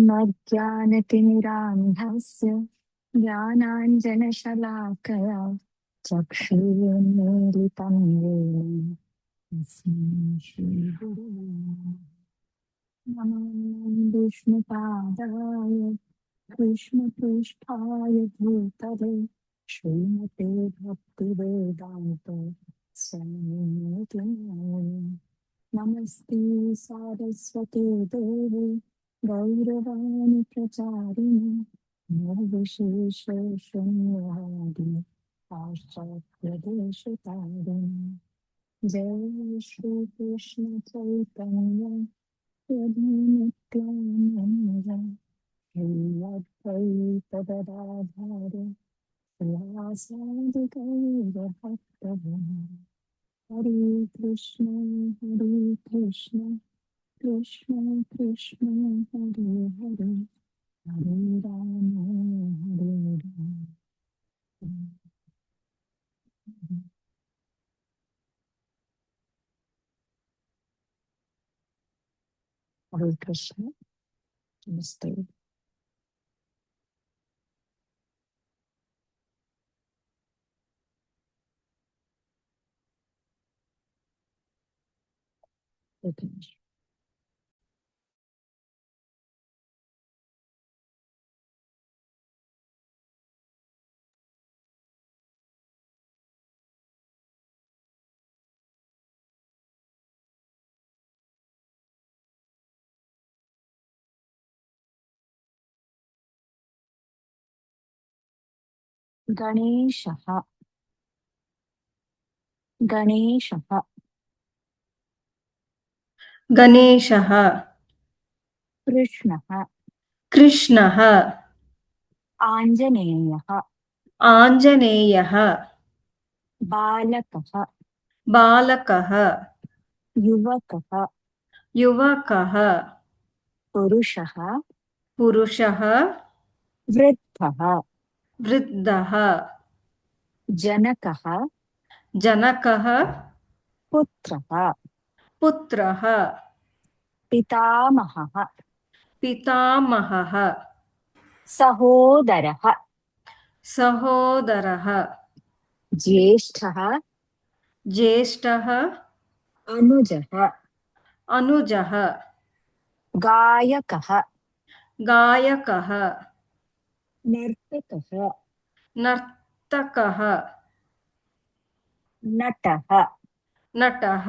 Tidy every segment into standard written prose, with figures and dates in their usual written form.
मज्ञानतिमिरान्धस्य ज्ञानाञ्जनशलाकया चक्षुरुन्मीलितं येन तस्मै श्रीगुरवे नमः। विष्णुपादाय कृष्णपृष्ठाय भूतले श्रीमते भक्तिवेदान्त स्वामिनिति नामिने। नमस्ते सारस्वती देवी गौरवाणी प्रचारिणे निर्विशेषशून्यवादी पाश्चात्यदेशतारिणे। जय श्री कृष्ण चैतन्य प्रभु नित्यानंद श्री अद्वैत गदाधर श्रीवासादि गौरभक्तगण। हरे कृष्ण कृष्ण कृष्ण हरे हरे हरे राम हरे राम। हरे कृष्ण। नमस्ते। गणेशः गणेशः गणेशः कृष्णः कृष्णः आञ्जनेयः आञ्जनेयः बालकः बालकः युवकः युवकः पुरुषः पुरुषः वृद्धः वृद्धः जनकः जनकः पुत्रः पुत्रः पितामहः पितामहः सहोदरः सहोदरः ज्येष्ठः ज्येष्ठः अनुजः अनुजः गायकः गायकः नर्तकः नर्तकः नटः नटः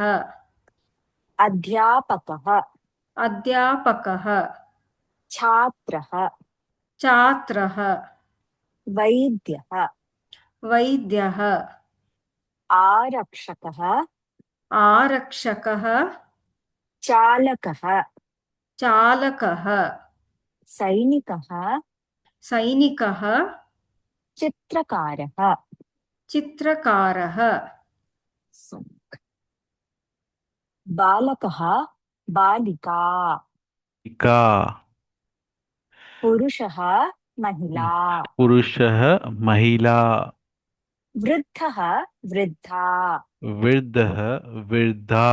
अध्यापकः अध्यापकः छात्रः छात्रः वैद्यः वैद्यः आरक्षकः आरक्षकः चालकः चालकः सैनिकः सैनिकः चित्रकारः। चित्रकारः बालकः बालिका का पुरुषः महिला पुरुषः महिला वृद्धः वृद्धा वृद्धः वृद्धा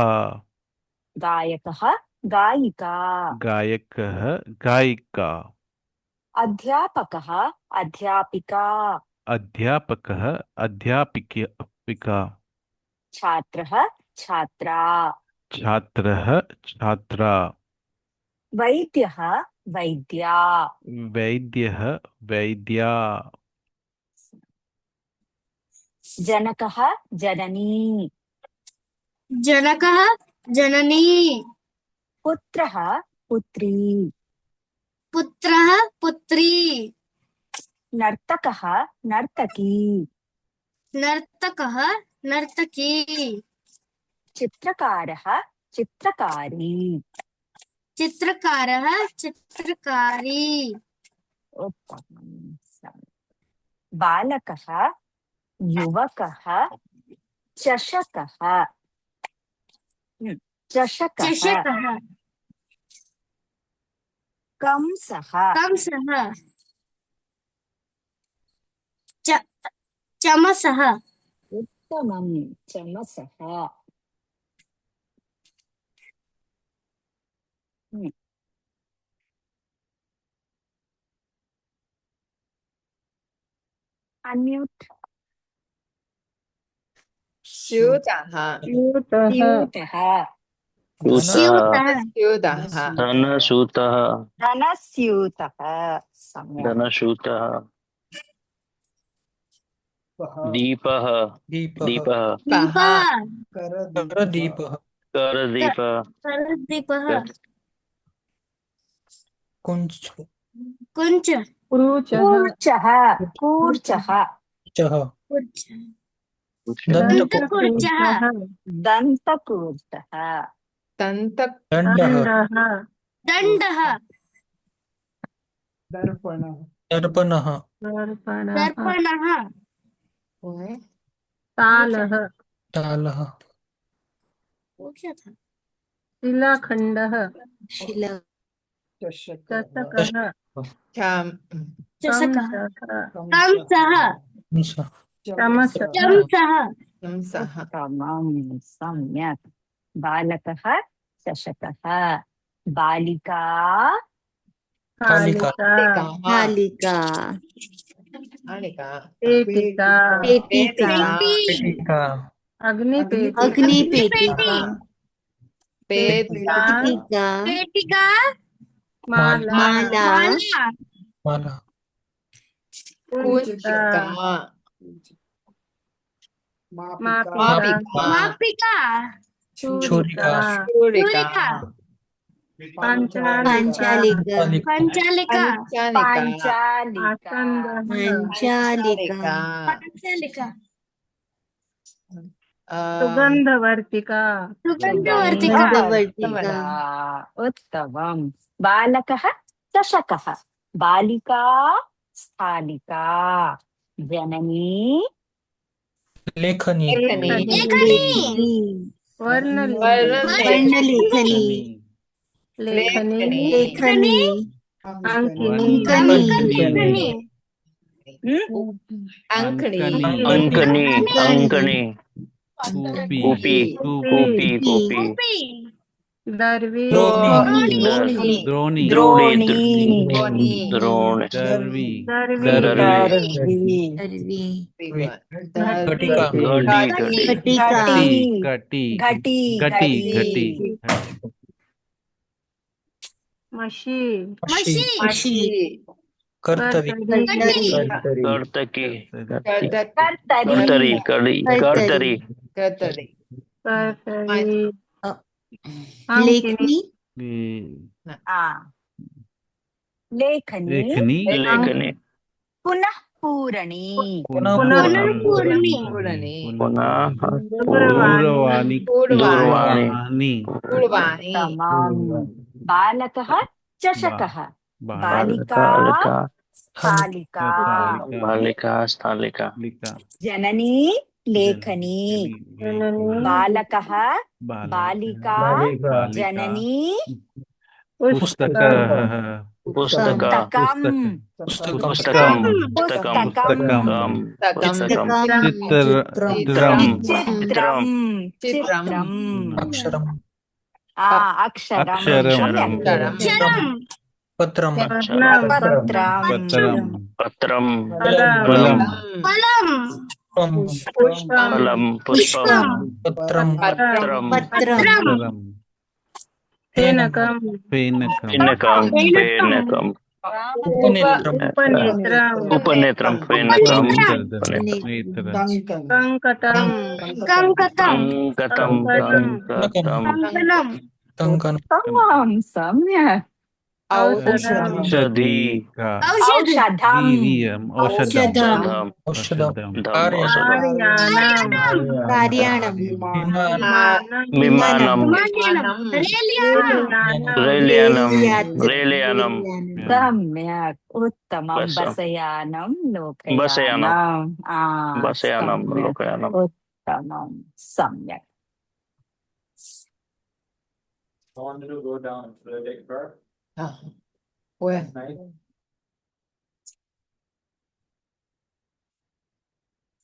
गायकः गायिका गायकः गायिका अध्यापकः अध्यापिका अध्यापकः अध्यापिका छात्रः छात्रा छात्रः छात्रा वैद्यः वैद्या वैद्यः वैद्या जनकः जननी जनकः जननी पुत्रः पुत्री पुत्रः पुत्री नर्तकः नर्तकी नर्तकः नर्तकी चित्रकारः चित्रकारी चित्रकारः चित्रकारी बालकः युवकः चषकः चषकः चषकः कंसः कंसः चमसः उत्तमं चमसः Unmute. स्यूतः स्यूतः स्यूतः स्यूतः धनसूतः धनस्यूतः सम्यक् धनसूतः दीपः दीपः दीपः करदीपः करदीपः करदीपः कुञ्च कुञ्च क्रूचः कूर्चः कूर्चः दन्तकुर्चः दन्तकूर्चः दन्तः दण्डः दण्डः दर्पणः दर्पणः दर्पणः तालः तालः वो क्या था शिलाखण्डः चषकः चषकः चषकः कंसः कंसः चमसः चमसः कंसः उत्तमं सम्यक् बालकः चषकः बालिका कालिका बालिका पेटिका पेटिका पेटिका अग्निपेटिका पेटिका पेटिका माला माला माला कुंचिका मापिका मापिका छुरिका छुरिका पांचालिका पंचालिका पाञ्चालिका चालिका पंचालिका सुगंधवर्तिका सुगंधवर्तिका उत्तमं बालकः चषकः बालिका स्थालिका जननी लेखनी वर्णलेखनी लेखनी अंकिनी अंकनी अंकनी अंकनी कूपी कूपी कूपी कूपी दर्वी द्रोणी द्रोणी द्रोणी दर्वी दर्वी दर्वी घटिका कटी घटी घटी घटी मशी मशी कर्तरी कर्तकी कर्तरी कर्तरी लेखनी लेखनी लेखनी लेखनी पुनः पूरणी पुनः दूरवाणी दूरवाणी उत्तमं बालकः चषकः बालिका स्थालिका बालिका स्थालिका जननी लेखनी बालकः बालिका जननी पुस्तकं पुस्तकं पुस्तकं चित्रम् अक्षरम् अक्षरं पत्रम् पत्रं फलं फलं पुष्पं पत्रम् फेनकं फेनकं उपनेत्रं फेनकं कंकटं उत्तमं सम्यक् औषधि औषधं विमानं रेलयानं सम्यक् उत्तमं बसयानं लोकयानम् उत्तमं सम्यक्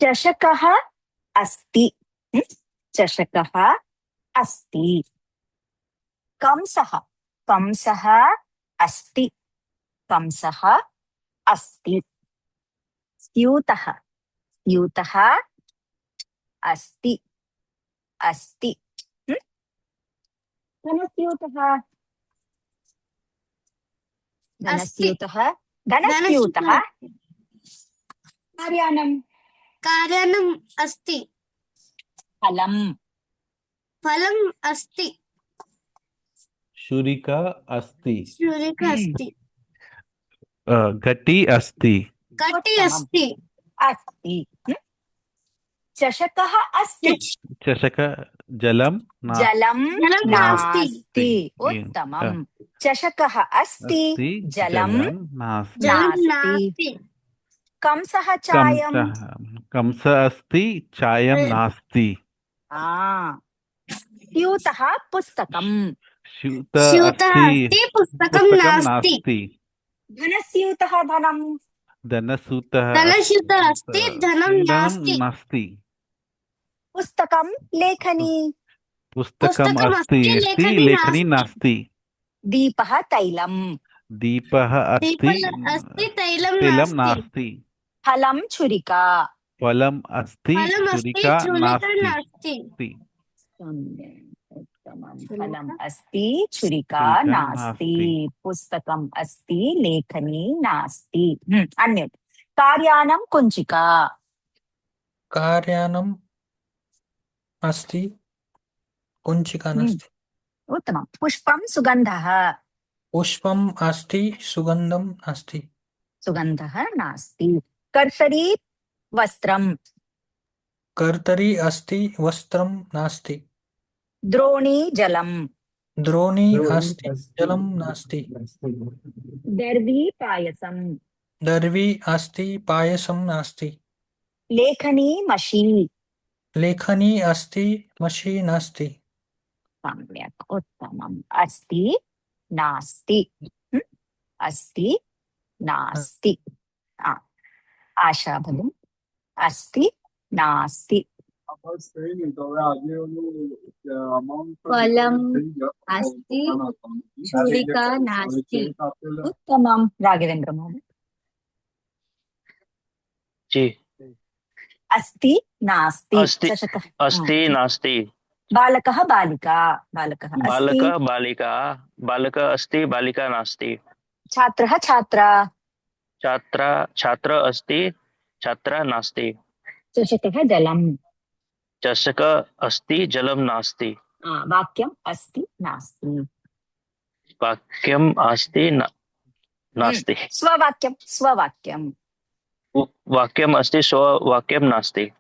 चषकः अस्ति चषकः अस्ति कंसः अस्ति कंसः अस्ति स्यूतः धनस्यूतः अस्ति अस्ति हम्म? धनस्यूतः धनस्यूतः धनस्यूतः कार्यानं कार्यानम् अस्ति फलं फलम् अस्ति छुरिका अस्ति छुरिका अस्ति घटी अस्ति कटी अस्ति अस्ति चषकः अस्ति चषक जलं जलं जलं नास्ति। नास्ति उत्तमम् चषकः अस्ति जलं नास्ति जलं नास्ति नास्ति कंसः चायं कंस अस्ति चायं नास्ति स्यूतः पुस्तकम् स्यूतः स्यूतः अस्ति अस्ति पुस्तकं नास्ति धनस्यूतः धनं धनस्यूतः धनस्यूतः अस्ति धनं नास्ति नास्ति पुस्तकं लेखनी पुस्तकम् पुस्तकम् अस्ति अस्ति, अस्ति लेखनी लेखनी नास्ति दीपः तैलम् दीपः अस्ति दीपः अस्ति तैलं तैलं नास्ति नास्ति फलं छुरिका फलम् अस्ति फलम् अस्ति छुरिका छुरिका नास्ति नास्ति उत्तमं फलम् अस्ति छुरिका छुरिका नास्ति नास्ति। पुस्तकम् अस्ति लेखनी नास्ति अन्यत् कार्यानं कुञ्चिका कार्यानम् अस्ति कुञ्चिका नास्ति उत्तमं पुष्पं सुगन्धः पुष्पम् अस्ति सुगन्धं नास्ति सुगन्धः नास्ति कर्तरी वस्त्रं कर्तरी अस्ति वस्त्रं नास्ति द्रोणी जलं द्रोणी अस्ति जलं नास्ति दर्वी पायसं दर्वी अस्ति पायसं नास्ति लेखनी मशी लेखनी अस्ति मशी नास्ति सम्यक् उत्तमम् अस्ति नास्ति अस्ति नास्ति आशा भगिनी अस्ति नास्ति फलम् अस्ति छुरिका नास्ति उत्तमं राघवेन्द्र महोदय जी अस्ति नास्ति अस्ति चषकः अस्ति नास्ति बालकः बालिका बालकः अस्ति बालकः बालिका बालकः अस्ति बालिका नास्ति छात्रः छात्रा छात्र अस्ति छात्रा नास्ति चषकः जलम् चषक अस्ति जलं नास्ति वाक्यम् अस्ति नास्ति वाक्यम् अस्ति नास्ति स्ववाक्यं स्ववाक्यं वाक्यम् अस्ति स्ववाक्यं नास्ति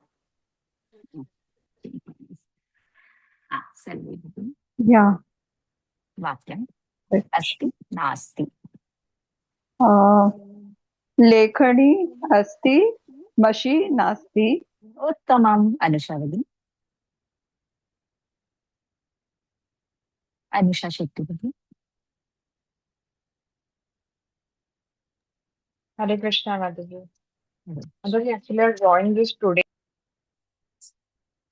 सर्वे भगिनी या वाक्यम् अस्ति नास्ति लेखनी अस्ति मशी नास्ति उत्तमम् अनुषा भगिनी अनुषा शेट्टी भगिनी Hare Krishna, Madhavi. Madhavi, actually, I joined this today.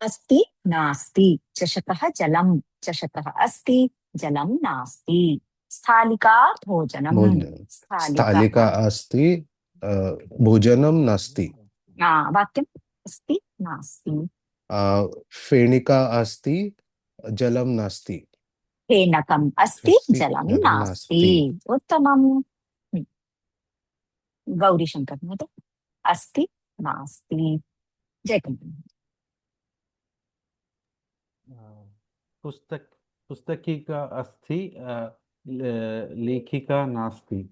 अस्ति नास्ति चषकः जलं चषकः अस्ति जलं नास्ति स्थालिका भोजनं स्थालिका अस्ति भोजनं नास्ति वाक्यम् अस्ति नास्ति फेणिका अस्ति जलं नास्ति फेनकम् अस्ति जलं नास्ति उत्तमम् गौरीशङ्कर महोदय अस्ति नास्ति जयकुमार पुस्तकिका अस्ति लेखिका नास्ति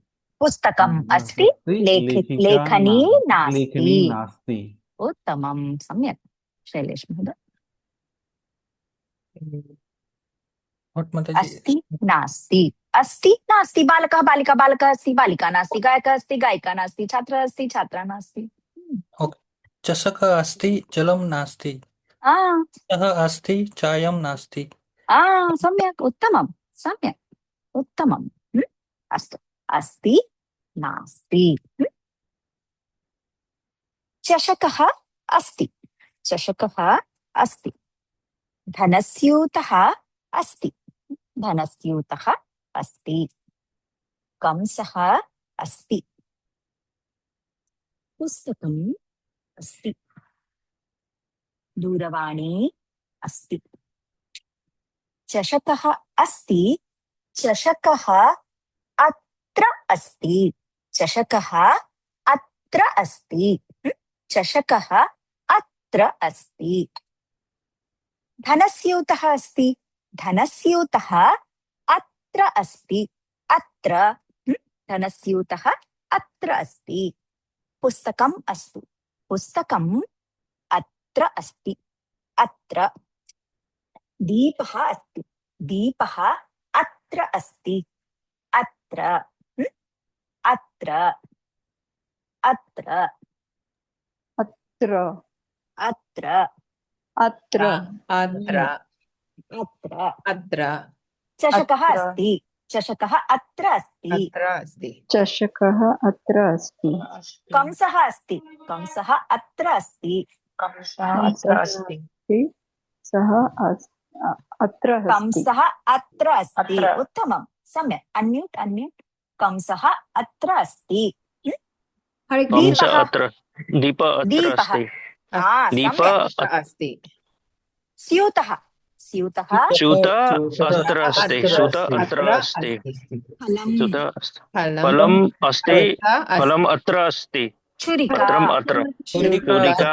पुस्तकम् अस्ति लेखनी नास्ति उत्तमं सम्यक् शैलेश महोदय अस्ति नास्ति अस्ति नास्ति बालकः बालिका बालकः अस्ति बालिका नास्ति गायकः अस्ति गायिका नास्ति छात्रः अस्ति छात्रा नास्ति चषकः अस्ति जलं नास्ति चायः अस्ति चायं नास्ति सम्यक् उत्तमं सम्यक् उत्तमम् अस्तु अस्ति नास्ति चषकः अस्ति चषकः अस्ति धनस्यूतः अस्ति धनस्यूतः अस्ति कंसः अस्ति पुस्तकम् अस्ति दूरवाणी अस्ति चषकः अस्ति चषकः अत्र अस्ति चषकः अत्र अस्ति चषकः अत्र अस्ति धनस्यूतः अस्ति धनस्यूतः अत्र अस्ति अत्र धनस्यूतः अत्र अस्ति पुस्तकम् अस्ति पुस्तकम् अत्र अस्ति अत्र दीपः अस्ति दीपः अत्र अस्ति अत्र अत्र अत्र अत्र अत्र अत्र अत्र अत्र अत्र चषकः अत्र। अस्ति चषकः अत्र अस्ति अत्र अस्ति चषकः अत्र अस्ति कंसः अस्ति कंसः अत्र अस्ति कंसः अत्र अस्ति सः अत्र अस्ति कंसः अत्र अस्ति अत्र। उत्तमं सम्यक् अन्म्यूट् अन्म्यूट् कंसः अत्र अस्ति कंस दीपः अत्र दीप अत्र दीपः अस्ति दीप सम्यक् अत्र अस्ति स्यूतः स्यूतः स्यूत अत्र अस्ति स्यूत अत्र अस्ति फलं स्यूत फलम् अस्ति फलम् अत्र अस्ति छुरिका पत्रम् अत्र छुरिका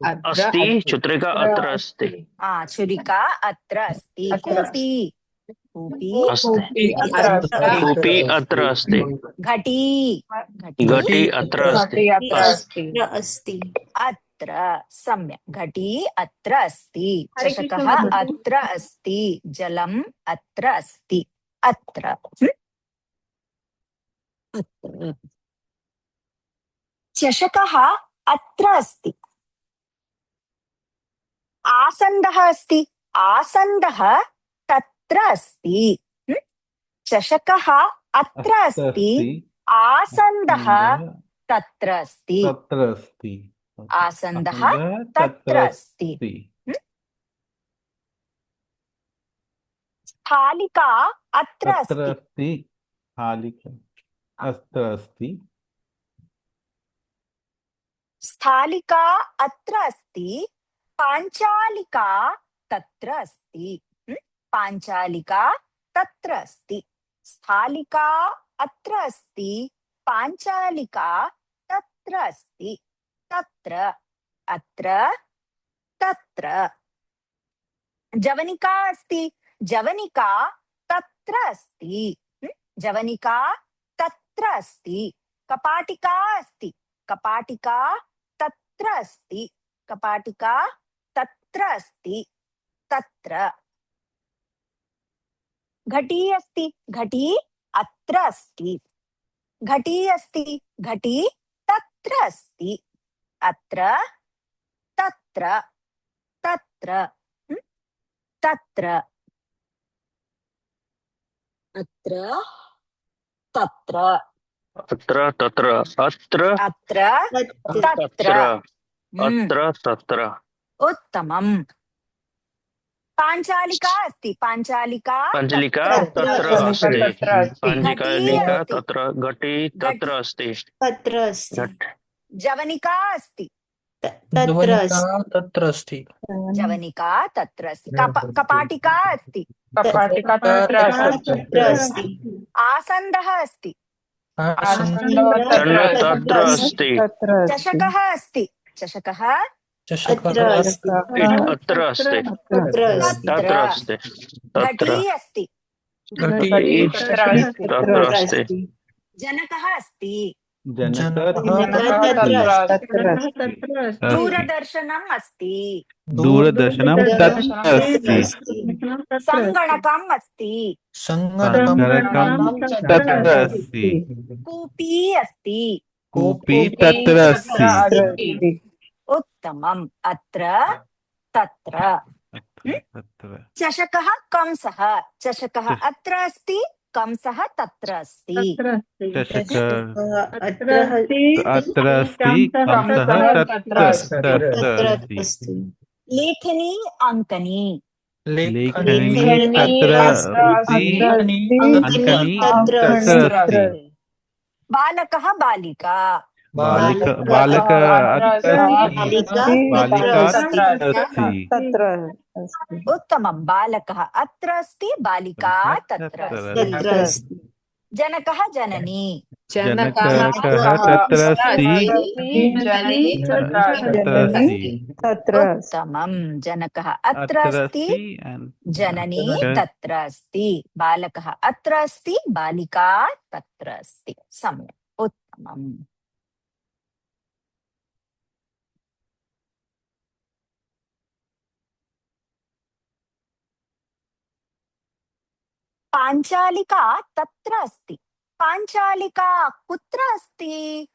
अस्ति छुत्रिका अत्र अस्ति छुरिका अत्र अस्ति अत्र। कूपी कूपी अस्ति अत्र कूपी अत्र अस्ति घटी घटी अत्र अस्ति घटी अत्र अस्ति अस्ति अत्र सम्यक् घटी अत्र अस्ति हरे चषकः कृष्ण माताजि। अत्र अस्ति जलम् अत्र अस्ति अत्र अत्र चषकः अत्र अस्ति आसन्दः अस्ति आसन्दः तत्र अस्ति चषकः अत्र अस्ति आसन्दः तत्र अस्ति तत्र अस्ति आसन्दः तत्र अस्ति स्थालिका अत्र तत्र अस्ति अस्ति स्थालिका अत्र अस्ति स्थालिका अत्र अस्ति पाञ्चालिका तत्र अस्ति पाञ्चालिका तत्र अस्ति स्थालिका अत्र अस्ति पाञ्चालिका तत्र अस्ति तत्र अत्र तत्र जवनिका अस्ति जवनिका तत्र अस्ति जवनिका तत्र अस्ति कपाटिका अस्ति कपाटिका तत्र अस्ति कपाटिका तत्र अस्ति तत्र घटी अस्ति घटी अत्र अस्ति घटी अस्ति घटी तत्र अस्ति अत्र तत्र तत्र तत्र अत्र तत्र अत्र तत्र अत्र अत्र तत्र तत्र अत्र तत्र उत्तमम् पाञ्चालिका अस्ति पाञ्चालिका पञ्चलिका तत्र तत्र अस्ति तत्र अस्ति पञ्चलिका अस्ति। तत्र घटी तत्र अस्ति तत्र अस्ति घट जवनिका अस्ति तत्र अस्ति तत्र अस्ति जवनिका तत्र अस्ति कपाटिका अस्ति कपाटिका तत्र अस्ति तत्र अस्ति आसन्दः अस्ति आसन्दः तत्र अस्ति तत्र अस्ति चषकः अस्ति चषकः चषकः अत्र अस्ति अत्र अस्ति तत्र अस्ति तत्र अस्ति तत्र घटी अस्ति घटी तत्र अस्ति जनकः अस्ति जनकः तत्र अस्ति दूरदर्शनम् अस्ति दूरदर्शनं तत्र अस्ति सङ्गणकम् अस्ति सङ्गणकं तत्र अस्ति कूपी अस्ति कूपी तत्र अस्ति उत्तमम् अत्र तत्र तत्र चषकः कंसः चषकः अत्र अस्ति कंसः तत्र अस्ति चषकः अत्र अत्र अस्ति कंसः तत्र अस्ति अस्ति लेखनी अङ्कनी लेखनी तत्र अस्ति अंकनी अङ्कनी तत्र तत्र अस्ति बालकः बालिका बालक अत्र अस्ति बालिका बालिका तत्र अस्ति तत्र अस्ति तत्र अस्ति उत्तमं बालकः अत्र अस्ति बालिका तत्र अस्ति तत्र अस्ति जनकः जननी जनकः तत्र अस्ति जननी तत्र तत्र अस्ति तत्र अस्ति उत्तमं जनकः अत्र अत्र अस्ति अस्ति and जननी जनकः तत्र अस्ति बालकः अत्र अस्ति बालिका तत्र अस्ति सम्यक् उत्तमम् पाञ्चालिका तत्र अस्ति पाञ्चालिका कुत्र अस्ति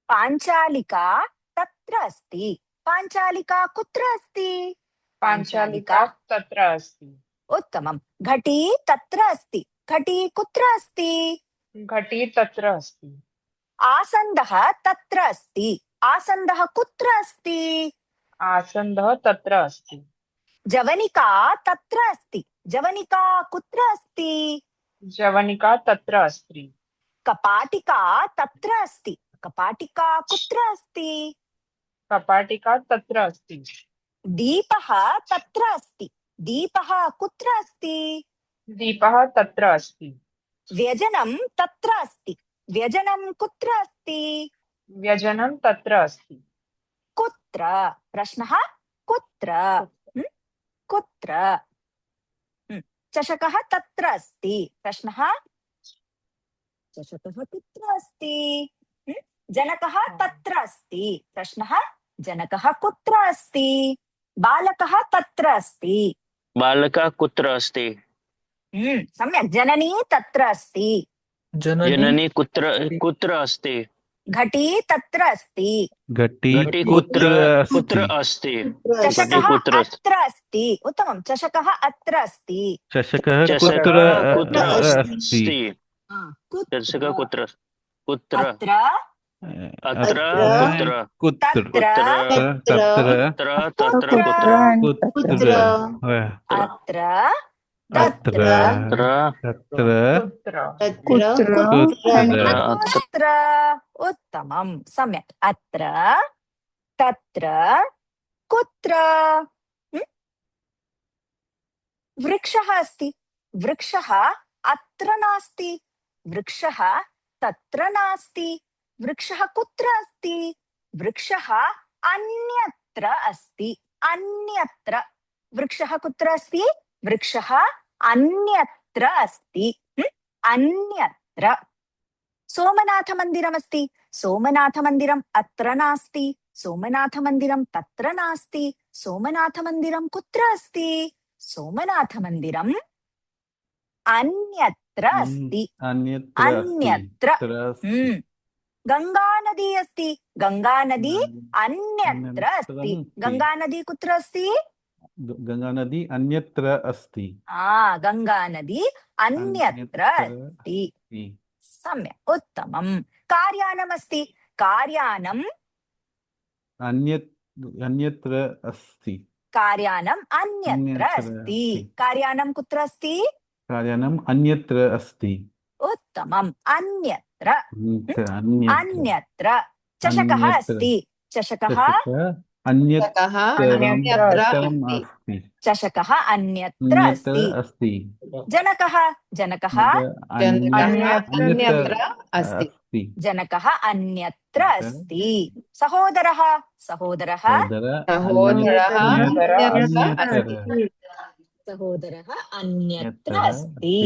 पाञ्चालिका तत्र अस्ति पाञ्चालिका कुत्र अस्ति पाञ्चालिका तत्र अस्ति उत्तमं घटी तत्र अस्ति घटी कुत्र अस्ति घटी तत्र अस्ति आसन्दः तत्र अस्ति आसन्दः कुत्र अस्ति आसन्दः तत्र अस्ति जवनिका तत्र अस्ति जवनिका कुत्र अस्ति जवनिका तत्र अस्ति कपाटिका तत्र अस्ति कपाटिका कुत्र अस्ति कपाटिका तत्र अस्ति दीपः तत्र अस्ति दीपः कुत्र अस्ति दीपः तत्र अस्ति व्यजनं तत्र अस्ति व्यजनं कुत्र अस्ति व्यजनं तत्र अस्ति कुत्र प्रश्नः कुत्र हं? कुत्र चषकः तत्र अस्ति प्रश्नः चषकः कुत्र अस्ति हं? जनकः तत्र अस्ति प्रश्नः जनकः कुत्र अस्ति बालकः तत्र अस्ति बालकः कुत्र अस्ति सम्यक् जननी तत्र अस्ति जननी कुत्र कुत्र अस्ति घटी तत्र अस्ति घटी घटी कुत्र कुत्र अस्ति अस्ति चषकः कुत्र अस्ति अत्र अस्ति उत्तमं चषकः अत्र अस्ति चषकः चषकः कुत्र कुत्र अस्ति अस्ति चषकः कुत्र कुत्र अत्र अत्र कुत्र कुत्र तत्र तत्र तत्र कुत्र अत्र अत्र तत्र तत्र कुत्र कुत्र अत्र उत्तमं सम्यक् अत्र तत्र कुत्र हं? वृक्षः अस्ति वृक्षः अत्र नास्ति वृक्षः तत्र नास्ति वृक्षः कुत्र अस्ति वृक्षः अन्यत्र अस्ति अन्यत्र वृक्षः कुत्र अस्ति वृक्षः अन्यत्र अस्ति अन्यत्र सोमनाथमन्दिरमस्ति सोमनाथमन्दिरम् अत्र नास्ति सोमनाथमन्दिरं तत्र नास्ति सोमनाथमन्दिरं कुत्र अस्ति सोमनाथमन्दिरम् अन्यत्र अस्ति अन्यत्र गङ्गानदी अस्ति गङ्गानदी अन्यत्र अस्ति गङ्गानदी कुत्र अस्ति गङ्गानदी अन्यत्र अस्ति गङ्गानदी अन्यत्र अस्ति सम्यक् उत्तमं कार्यानमस्ति कार्यानम् अन्यत्र अस्ति कार्यानम् अन्यत्र अस्ति कार्यानं कुत्र अस्ति कार्यानम् अन्यत्र अस्ति उत्तमम् अन्यत्र अन्यत्र चषकः अस्ति चषकः अन्यत्र चषकः अन्यत्र अस्ति जनकः जनकः जनकः अन्यत्र अस्ति सहोदरः सहोदरः सहोदरः अन्यत्र अस्ति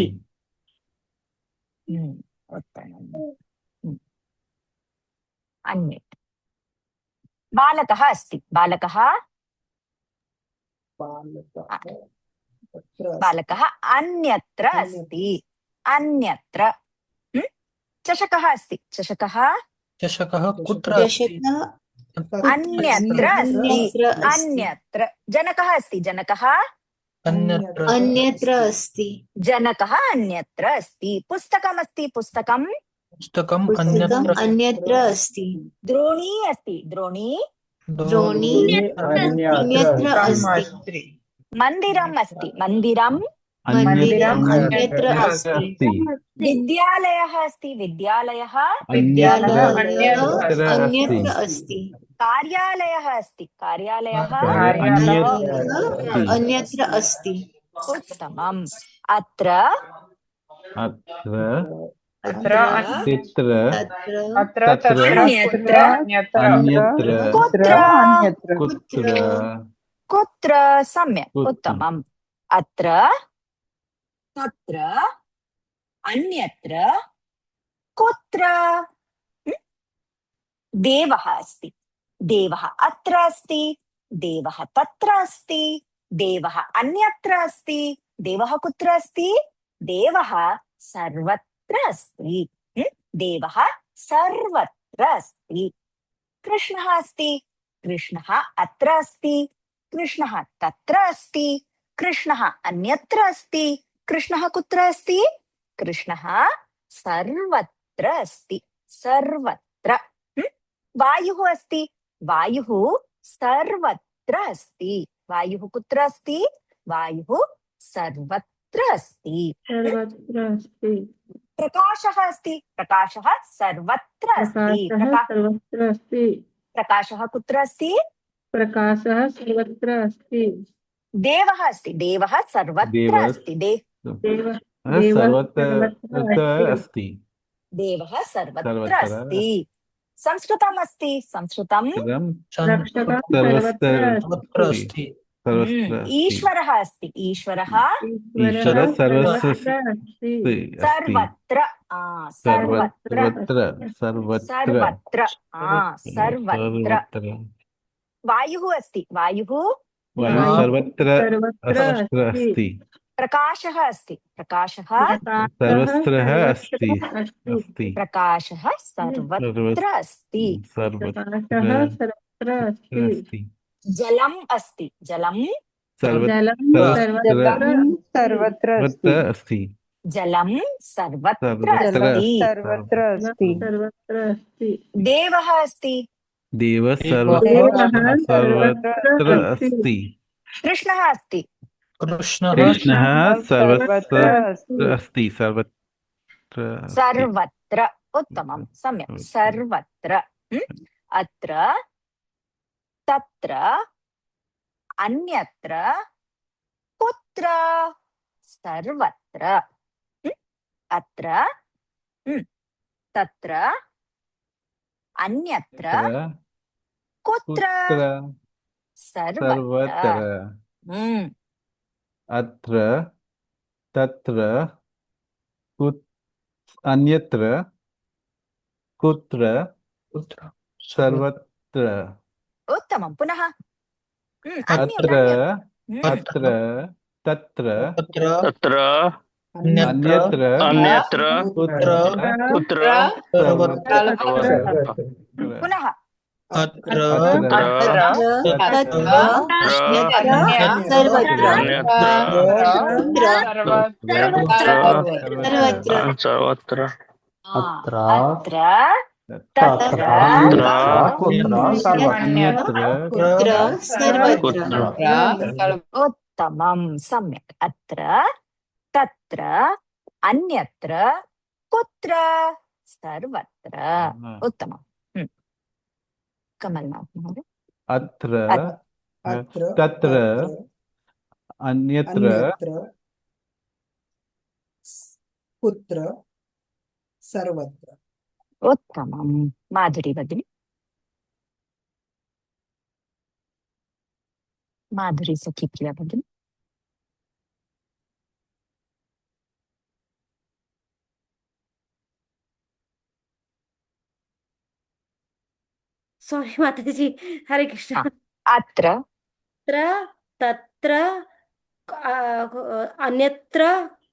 अन्यत् बालकः अस्ति बालकः अन्यत्र अस्ति अन्यत्र चषकः अस्ति चषकः चषकः कुत्र अस्ति अन्यत्र अस्ति अन्यत्र जनकः अस्ति जनकः अन्यत्र अस्ति जनकः अन्यत्र अस्ति पुस्तकमस्ति पुस्तकम् पुस्तकम् अन्यत्र अस्ति द्रोणी अस्ति द्रोणी द्रोणी अन्यत्र अस्ति मन्दिरम् अस्ति मन्दिरम् अन्यत्र अन्यत्र अस्ति अस्ति विद्यालयः अस्ति विद्यालयः विद्यालयः अन्यत्र अन्यत्र अस्ति अस्ति कार्यालयः अस्ति कार्यालयः अन्यत्र अस्ति उत्तमम् अत्र अत्र अत्र चित्र अत्र तत्र अन्यत्र अन्यत्र कुत्र कुत्र कुत्र सम्यक् कुत्र। उत्तमम् अत्र तत्र अन्यत्र कुत्र देवः अस्ति देवः अत्र अस्ति देवः तत्र अस्ति देवः अन्यत्र अस्ति देवः कुत्र अस्ति देवः सर्वत्र अस्ति देवः सर्वत्र अस्ति कृष्णः अस्ति कृष्णः अत्र अस्ति कृष्णः तत्र अस्ति कृष्णः अन्यत्र अस्ति कृष्णः कुत्र अस्ति कृष्णः सर्वत्र अस्ति सर्वत्र वायुः अस्ति वायुः सर्वत्र अस्ति वायुः कुत्र अस्ति वायुः सर्वत्र अस्ति सर्वत्र अस्ति प्रकाशः अस्ति प्रकाशः सर्वत्र अस्ति सर्वत्र अस्ति प्रकाशः कुत्र अस्ति प्रकाशः सर्वत्र अस्ति देवः अस्ति देवः सर्वत्र देवः अस्ति देवः सर्वत्र सर्वत्र अस्ति देवः सर्वत्र सर्वत्र अस्ति संस्कृतम् अस्ति संस्कृतं रक्षकः सर्वत्र सर्वत्र अस्ति सर्वत्र ईश्वरः अस्ति ईश्वरः ईश्वरः सर्वस्य अस्ति सर्वत्र सर्वत्र सर्वत्र सर्वत्र सर्वत्र वायुः अस्ति वायुः वायुः सर्वत्र अस्ति प्रकाशः अस्ति प्रकाशः सर्वत्र अस्ति प्रकाशः सर्वत्र अस्ति सर्वत्र अस्ति जलम् अस्ति जलं सर्वत्र अस्ति जलं सर्वत्र सर्वत्र अस्ति देवः अस्ति देवः सर्वत्र अस्ति कृष्णः अस्ति कृष्णः सर्वत्र अस्ति सर्वत्र उत्तमं सम्यक् सर्वत्र अत्र तत्र अन्यत्र कुत्र सर्वत्र अत्र तत्र अन्यत्र कुत्र सर्वत्र अत्र तत्र अन्यत्र कुत्र सर्वत्र उत्तमं पुनः अत्र अत्र तत्र तत्र अन्यत्र अन्यत्र कुत्र कुत्र पुनः अत्र सर्वत्र अत्र तत्र उत्तमं सम्यक् अत्र तत्र अन्यत्र कुत्र सर्वत्र उत्तमं कमलनाथ महोदय अत्र तत्र अन्यत्र कुत्र सर्वत्र उत्तमं माधुरी भगिनी माधुरी सखी प्रिया भगिनी सॉरी माता जी हरे कृष्ण अत्र तत्र अन्यत्र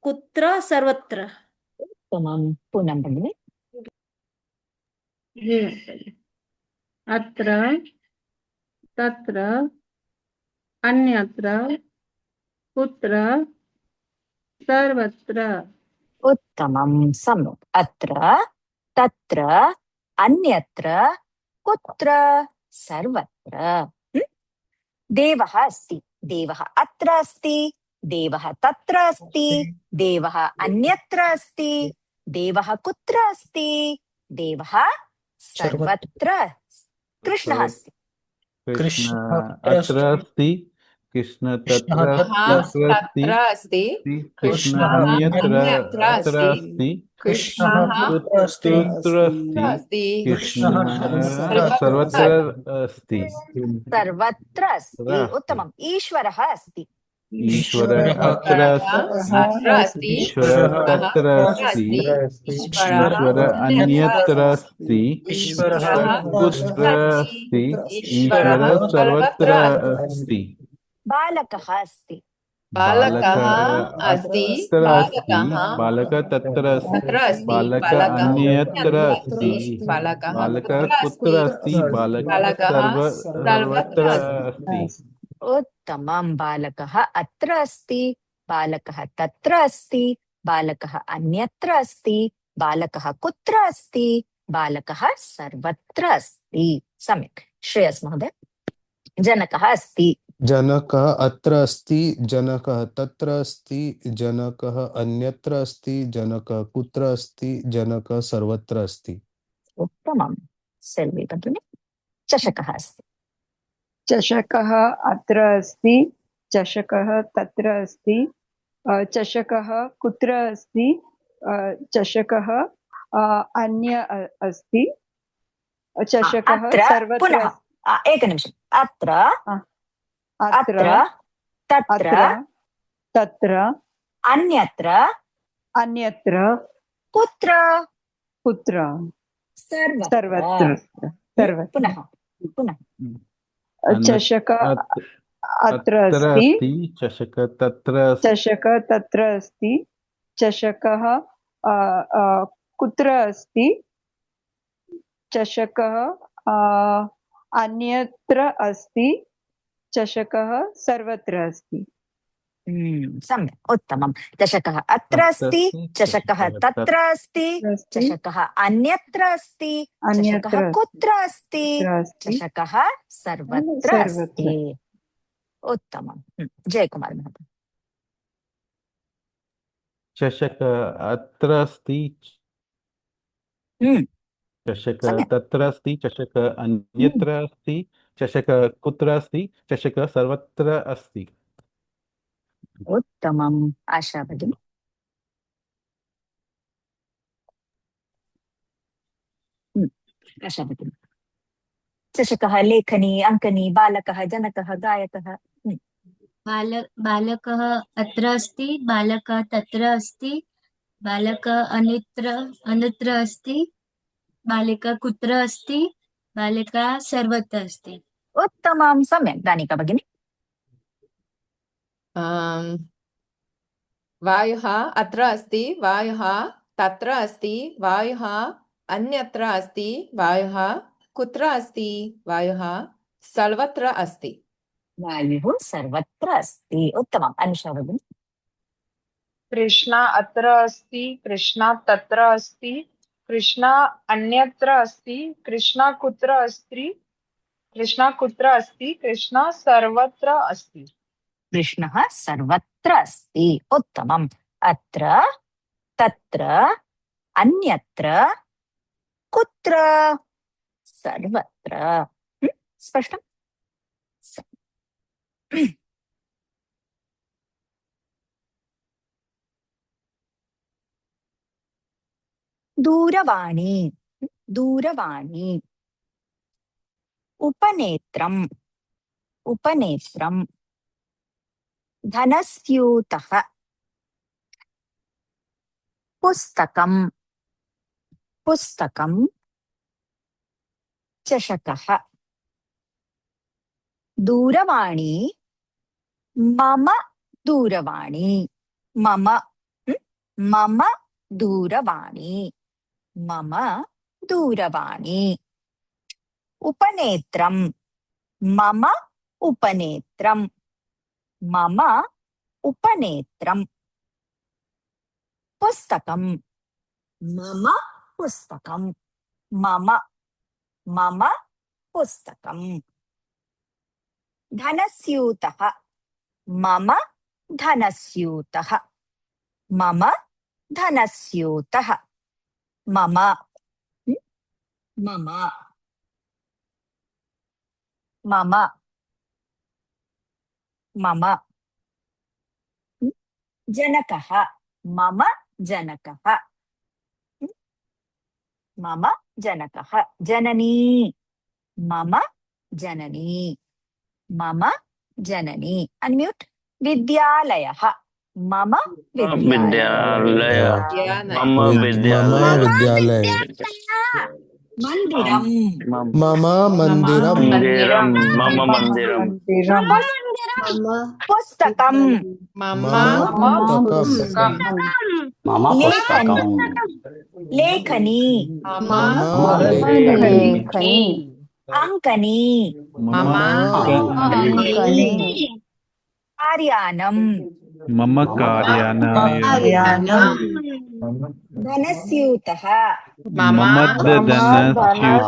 कुत्र सर्वत्र उत्तमं पुनः भगिनी अत्र तत्र अन्यत्र कुत्र सर्वत्र उत्तमं सम्यक् अत्र तत्र अन्यत्र कुत्र सर्वत्र। देवः अस्ति, देवः अत्र अस्ति, देवः तत्र अस्ति, देवः अन्यत्र अस्ति, देवः कुत्र अस्ति, देवः सर्वत्र। कृष्णः अस्ति, कृष्ण कृष्णः अत्र अस्ति, कृष्ण तत्र कृष्णः कुत्र अस्ति, कृष्ण कृष्णः अन्यत्र अन्यत्र अत्र अस्ति, कृष्णः कुत्र अस्ति कुत्र अस्ति, कृष्ण कृष्णः सर्वत्र सर्वत्र अस्ति। सर्वत्र अस्ति। उत्तमम्। ईश्वरः अस्ति, ईश्वर ईश्वरः अत्र अस्ति, ईश्वर तत्र अस्ति, ईश्वर अन्यत्र अस्ति, ईश्वरः ईश्वर कुत्र अस्ति, ईश्वर सर्वत्र अस्ति। बालकः अस्ति, बालकः अत्र अस्ति, बालकः तत्र अस्ति, बालकः अन्यत्र अस्ति, बालकः कुत्र अस्ति, बालकः सर्वत्र अस्ति। उत्तमं। बालकः अत्र अस्ति, बालकः तत्र अस्ति, बालकः अन्यत्र अस्ति, बालकः कुत्र अस्ति, बालकः सर्वत्र अस्ति। सम्यक्। श्रेयस महोदय। जनकः अस्ति, जनकः अत्र अस्ति, जनकः तत्र अस्ति, जनकः अन्यत्र अस्ति, जनकः कुत्र अस्ति, जनकः सर्वत्र अस्ति। उत्तमं। सेल्वी भगिनी। चषकः अस्ति, चषकः अत्र अस्ति, चषकः तत्र अस्ति, चषकः कुत्र अस्ति, चषकः अन्य अस्ति, चषकः अत्र सर्वत्र पुनः अस्ति। एकनिमिषम्। अत्र अत्र तत्र तत्र अन्यत्र अन्यत्र कुत्र कुत्र सर्वत्र। सर्वत्र पुनः पुनः चषकः अत्र अस्ति, चषकः तत्र अस्ति, चषकः तत्र अस्ति, चषकः कुत्र अस्ति, चषकः अन्यत्र अस्ति, चषकः सर्वत्र अस्ति। सम्यक्। उत्तमं। चषकः अत्र अस्ति, चषकः तत्र अस्ति, चषकः अन्यत्र अस्ति, चषकः कुत्र अस्ति, चषकः सर्वत्र अस्ति। उत्तमं। जयकुमार महोदय। चषकः अत्र अस्ति, चषकः तत्र अस्ति, चषकः अन्यत्र अस्ति, चषकः कुत्र अस्ति, चषकः सर्वत्र अस्ति। उत्तमम्। आशा भगिनी। आशा भगिनी। चषकः, लेखनी, अङ्कनी, बालकः, जनकः, गायकः। बालकः अत्र अस्ति, बालकः तत्र अस्ति, बालकः अन्यत्र अस्ति, बालिका कुत्र अस्ति, बालिका सर्वत्र अस्ति। उत्तमं। सम्यक्। दानिका भगिनी। वायुः अत्र अस्ति, वायुः तत्र अस्ति, वायुः अन्यत्र अस्ति, वायुः कुत्र अस्ति, वायुः सर्वत्र अस्ति। वायुः सर्वत्र अस्ति। उत्तमम्। अनुषा भगिनी। कृष्णा अत्र अस्ति, कृष्णा तत्र अस्ति, कृष्णा अन्यत्र अस्ति, कृष्णा कुत्र अस्ति, कृष्णा कुत्र अस्ति, कृष्णा सर्वत्र अस्ति। कृष्णः सर्वत्र अस्ति। उत्तमम्। अत्र तत्र अन्यत्र कुत्र सर्वत्र। स्पष्टम्। दूरवाणी, दूरवाणी। उपनेत्रम्, उपनेत्रम्। धनस्यूतः, पुस्तकम्, पुस्तकम्। चषकः। दूरवाणी, मम दूरवाणी, मम मम दूरवाणी, मम दूरवाणी। उपनेत्रम्, मम उपनेत्रम्, मम उपनेत्रम्। पुस्तकम्, मम पुस्तकम्, मम पुस्तकम् धनस्यूतः मम धनस्यूतः मम धनस्यूतः मम मम मम मम जनकः मम जनकः मम जनकः जननी मम जननी मम जननी अनम्यूट विद्यालयः मम विद्यालय मम मम विद्यालय विद्यालय मंदिरम मम मंदिरम मंदिरम मम मंदिरम मम पुस्तकम मम पुस्तकम मम लेखनी पुस्तकम् लेखनी मम मम लेखनी अंकनी मम कार्यानम मम कार्यानम् कार्यानम् धनस्यूतः मम धनस्यूतः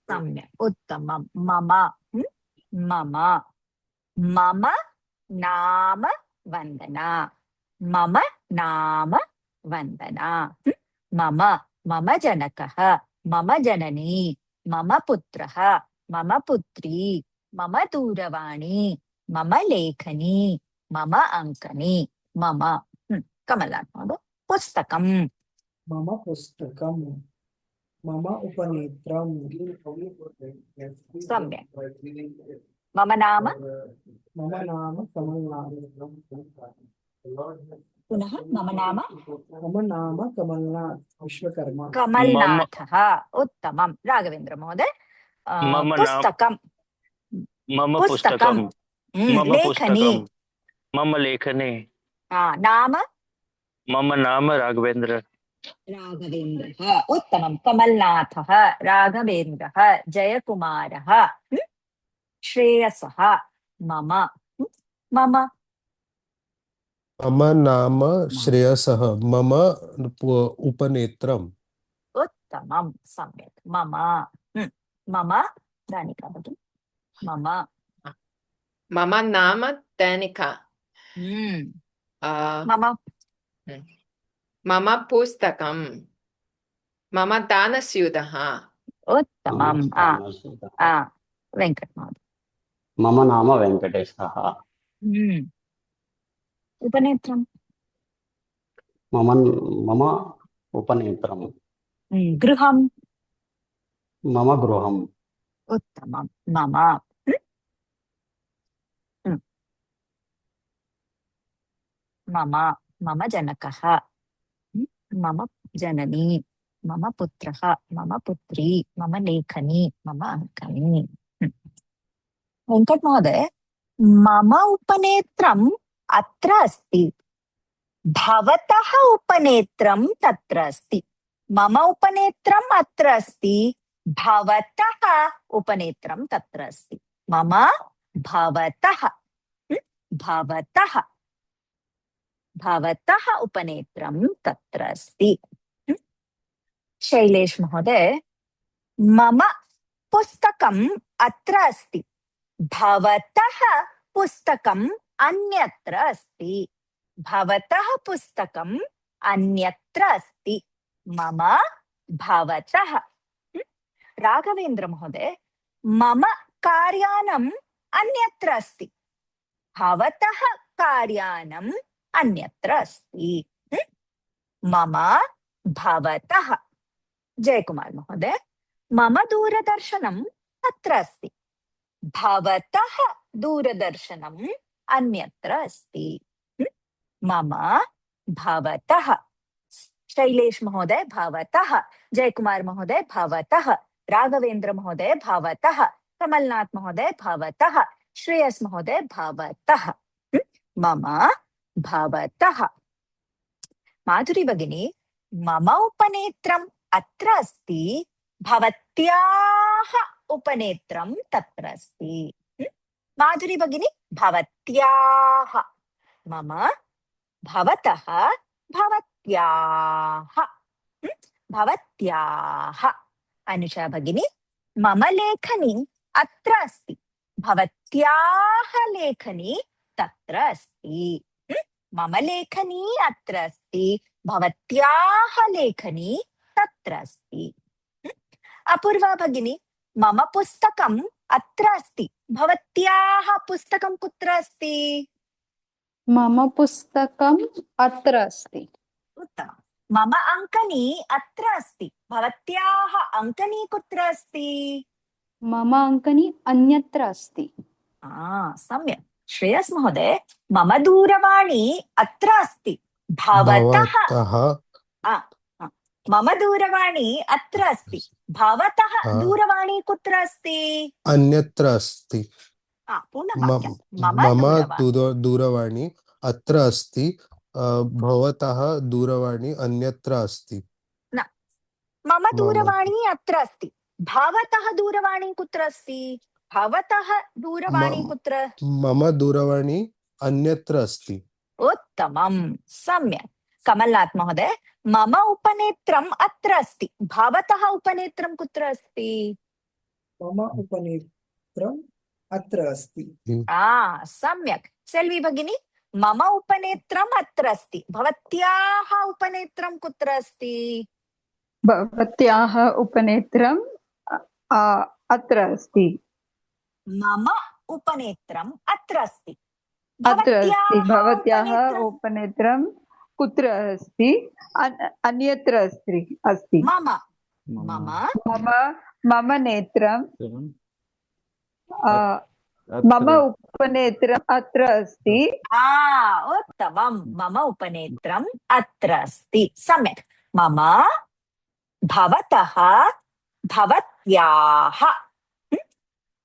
सम्यक् उत्तमं मम मम मम नाम वन्दना मम नाम वन्दना मम मम जनकः मम जननी मम पुत्रः मम पुत्री मम दूरवाणी मम लेखनी मम अंकनी मम कमला पुस्तकं मम पुस्तकम् मम उपनेत्रम् सम्यक् मम नाम कमलनाथ पुनः मम नाम कमलनाथ विश्वकर्मा कमलनाथः उत्तमं राघवेन्द्र महोदय मम नाम पुस्तकं मम पुस्तकं पुस्तकं मम लेखनी पुस्तकं मम लेखनी नाम मम नाम राघवेन्द्र राघवेन्द्रः उत्तमं कमलनाथः राघवेन्द्रः जयकुमारः श्रेयसः मम मम मम नाम श्रेयसः मम उपनेत्रम् उत्तमं सम्यक् मम मम दानिका भगिनी मम मम नाम दानिका मम मम पुस्तकं मम दानस्यूतः उत्तमं वेङ्कट महोदय मम नाम वेङ्कटेशः उपनेत्रं मम उपनेत्रम् गृहं मम गृहम् उत्तमं मम मम मम जनकः मम जननी मम पुत्रः मम पुत्री मम लेखनी मम अंकनी वेङ्कट महोदय मम उपनेत्रम् अत्र अस्ति भवतः उपनेत्रं तत्र अस्ति मम उपनेत्रम् अत्र अस्ति भवतः उपनेत्रं तत्र अस्ति मम भवतः भवतः भवतः उपनेत्रं तत्र अस्ति शैलेश महोदय मम पुस्तकम् अत्र अस्ति भवतः पुस्तकम् अन्यत्र अस्ति भवतः पुस्तकम् अन्यत्र अस्ति मम भवतः राघवेन्द्र महोदय मम कार्यानम् अन्यत्र अस्ति भवतः कार्यानम् अन्यत्र अस्ति मम भवतः जयकुमार महोदय मम दूरदर्शनम् अत्र अस्ति भवतः दूरदर्शनम् अन्यत्र अस्ति मम भवतः शैलेश महोदय भवतः जयकुमार महोदय भवतः राघवेन्द्र महोदय भवतः कमलनाथ महोदय भवतः श्रेयस महोदय भवतः मम भवतः माधुरी भगिनी मम उपनेत्रम् अत्र अस्ति भवत्याः उपनेत्रं तत्र अस्ति माधुरी भगिनी भवत्याः मम भवतः भवत्याः भवत्याः अनुषा भगिनी मम लेखनी अत्र अस्ति भवत्याः लेखनी तत्र अस्ति मम लेखनी अत्र अस्ति भवत्याः लेखनी तत्र अस्ति अपूर्वा भगिनी मम पुस्तकम् अत्र अस्ति भवत्याः पुस्तकं कुत्र अस्ति मम पुस्तकम् अत्र अस्ति उत्तमम् मम अङ्कनी अत्र अस्ति भवत्याः अङ्कनी कुत्र अस्ति मम अङ्कनी अन्यत्र अस्ति सम्यक् श्रेयस् महोदय मम दूरवाणी अत्र अस्ति भवतः मम दूरवाणी अत्र अस्ति भवतः दूरवाणी कुत्र अस्ति अन्यत्र अस्ति पुनः वाक्यं मम मम दूरवाणी दूरवाणी अत्र अस्ति भवतः दूरवाणी अन्यत्र अस्ति न मम दूरवाणी अत्र अस्ति भवतः दूरवाणी कुत्र अस्ति भवतः दूरवाणी कुत्र मम दूरवाणी अन्यत्र अस्ति उत्तमं सम्यक् कमलनाथ महोदय मम उपनेत्रम् अत्र अस्ति भवतः उपनेत्रं कुत्र अस्ति मम उपनेत्रम् अत्र अस्ति सम्यक् सेल्वी भगिनी मम उपनेत्रम् अत्र अस्ति भवत्याः उपनेत्रं कुत्र अस्ति भवत्याः उपनेत्रम् अत्र अस्ति मम उपनेत्रम् अत्र अस्ति भवत्याः उपनेत्रं कुत्र अस्ति अन्यत्र अस्ति मम नेत्रं मम उपनेत्रम् अत्र अस्ति उत्तमं मम उपनेत्रम् अत्र अस्ति सम्यक् मम भवतः भवत्याः